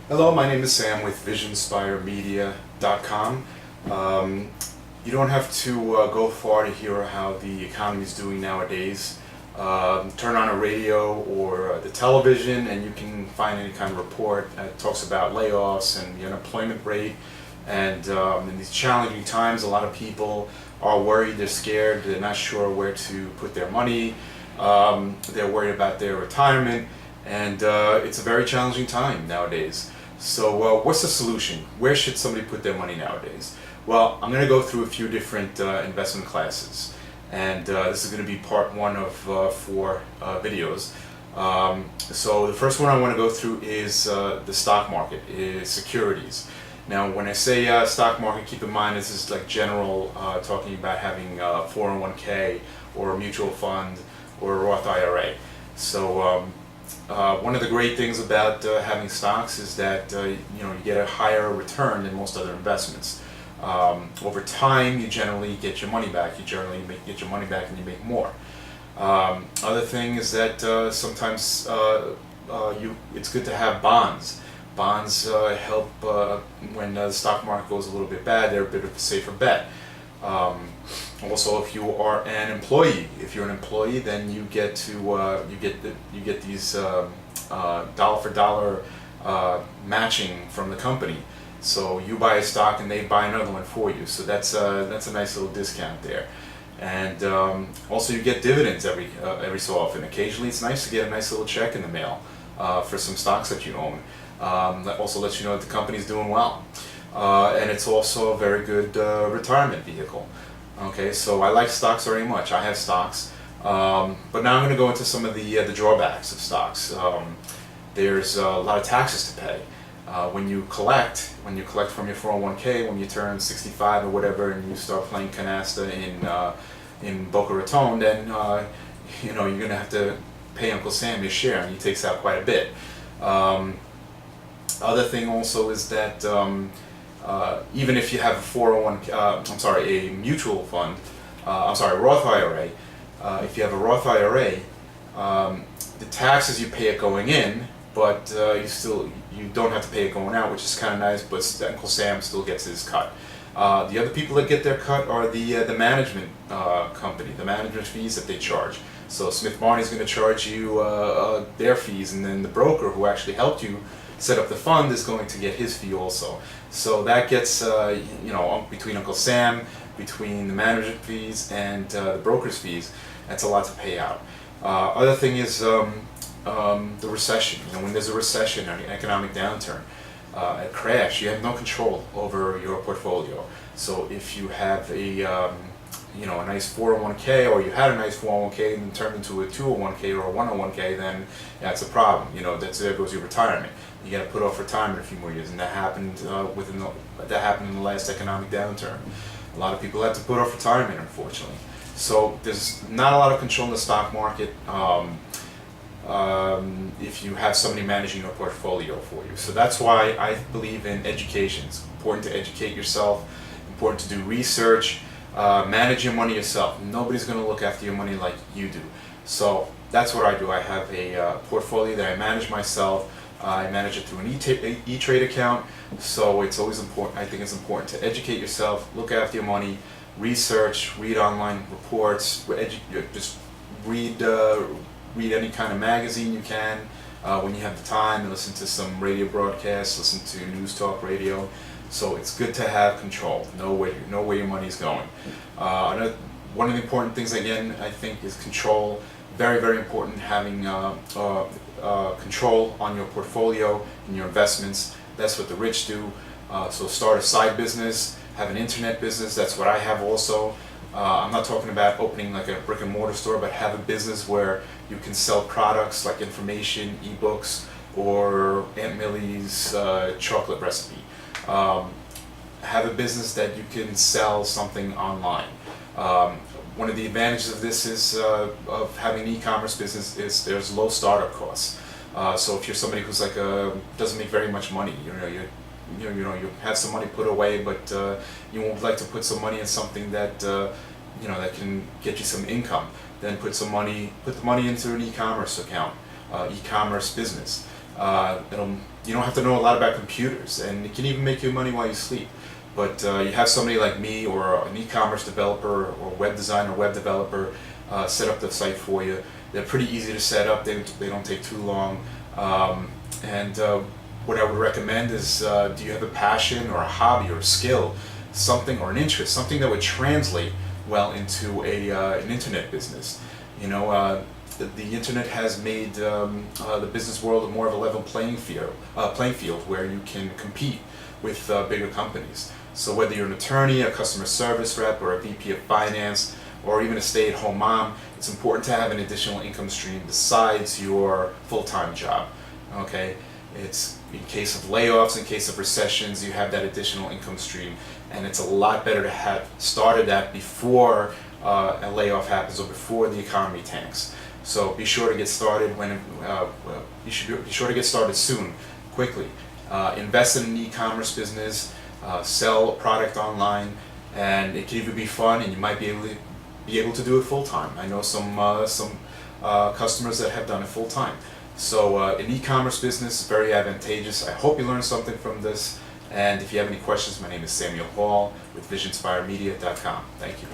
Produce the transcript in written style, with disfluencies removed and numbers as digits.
Hello, my name is Sam with VisionSpireMedia.com. You don't have to go far to hear how the economy is doing nowadays. Turn on a radio or the television and you can find any kind of report that talks about layoffs and the unemployment rate. And in these challenging times, a lot of people are worried, they're scared, they're not sure where to put their money. They're worried about their retirement, and it's a very challenging time nowadays. So what's the solution? Where should somebody put their money nowadays? Well, I'm going to go through a few different investment classes, and this is going to be part one of four videos. So the first one I want to go through is the stock market, is securities. Now, when I say stock market, keep in mind this is like general, talking about having 401k or a mutual fund or a Roth IRA. So one of the great things about having stocks is that you get a higher return than most other investments. Over time, you generally get your money back. You generally get your money back and you make more. Other thing is that sometimes it's good to have bonds. Bonds help when the stock market goes a little bit bad. They're a bit of a safer bet. Also, if you are an employee, then you get to you get these dollar for dollar matching from the company. So you buy a stock and they buy another one for you. So that's a nice little discount there. And also you get dividends every so often. Occasionally, it's nice to get a nice little check in the mail for some stocks that you own. That also lets you know that the company's doing well. And it's also a very good retirement vehicle. Okay, so I like stocks very much. I have stocks. But now I'm going to go into some of the drawbacks of stocks. There's a lot of taxes to pay. When you collect from your 401k, when you turn 65 or whatever, and you start playing canasta in Boca Raton, then you're going to have to pay Uncle Sam his share, and he takes out quite a bit. Other thing also is that even if you have a 401k, a mutual fund, Roth IRA. If you have a Roth IRA, the taxes you pay it going in, but you don't have to pay it going out, which is kind of nice. But Uncle Sam still gets his cut. The other people that get their cut are the management company, the management fees that they charge. So Smith Barney is going to charge you their fees, and then the broker who actually helped you set up the fund is going to get his fee also. So that gets between Uncle Sam, between the management fees and the broker's fees, that's a lot to pay out. Other thing is the recession. When there's a recession or an economic downturn, a crash, you have no control over your portfolio. So if you have a nice 401k, or you had a nice 401k and turned into a 201k or a 101k, then that's a problem. There goes your retirement. You got to put off retirement a few more years, and that happened in the last economic downturn. A lot of people had to put off retirement, unfortunately. So there's not a lot of control in the stock market if you have somebody managing your portfolio for you. So that's why I believe in education. It's important to educate yourself, important to do research, manage your money yourself. Nobody's going to look after your money like you do. So that's what I do. I have a portfolio that I manage myself. I manage it through an E-Trade account, so it's always important. I think it's important to educate yourself, look after your money, research, read online reports, just read any kind of magazine you can when you have the time, and listen to some radio broadcasts, listen to news talk radio. So it's good to have control, know where your money is going. One of the important things, again, I think, is control. Very, very important, having control on your portfolio and your investments. That's what the rich do. So start a side business, have an internet business. That's what I have also. I'm not talking about opening like a brick and mortar store, but have a business where you can sell products like information, ebooks, or Aunt Millie's chocolate recipe. Have a business that you can sell something online. One of the advantages of this is of having an e-commerce business is there's low startup costs. So if you're somebody who's doesn't make very much money, you have some money put away, but you would like to put some money in something that that can get you some income. Then put the money into an e-commerce account, e-commerce business. You don't have to know a lot about computers, and it can even make you money while you sleep. But you have somebody like me or an e-commerce developer or web designer, web developer set up the site for you. They're pretty easy to set up. They don't take too long. And what I would recommend is, do you have a passion or a hobby or a skill, something or an interest, something that would translate well into an internet business? You know, the internet has made the business world more of a level playing field where you can compete with bigger companies. So whether you're an attorney, a customer service rep, or a VP of finance, or even a stay-at-home mom, it's important to have an additional income stream besides your full-time job. Okay, it's in case of layoffs, in case of recessions, you have that additional income stream, and it's a lot better to have started that before a layoff happens or before the economy tanks. So be sure to get started you should be sure to get started soon, quickly. Invest in an e-commerce business, sell a product online, and it can even be fun, and you might be able to do it full time. I know some customers that have done it full time. So an e-commerce business is very advantageous. I hope you learned something from this. And if you have any questions, my name is Samuel Hall with VisionSpireMedia.com. Thank you.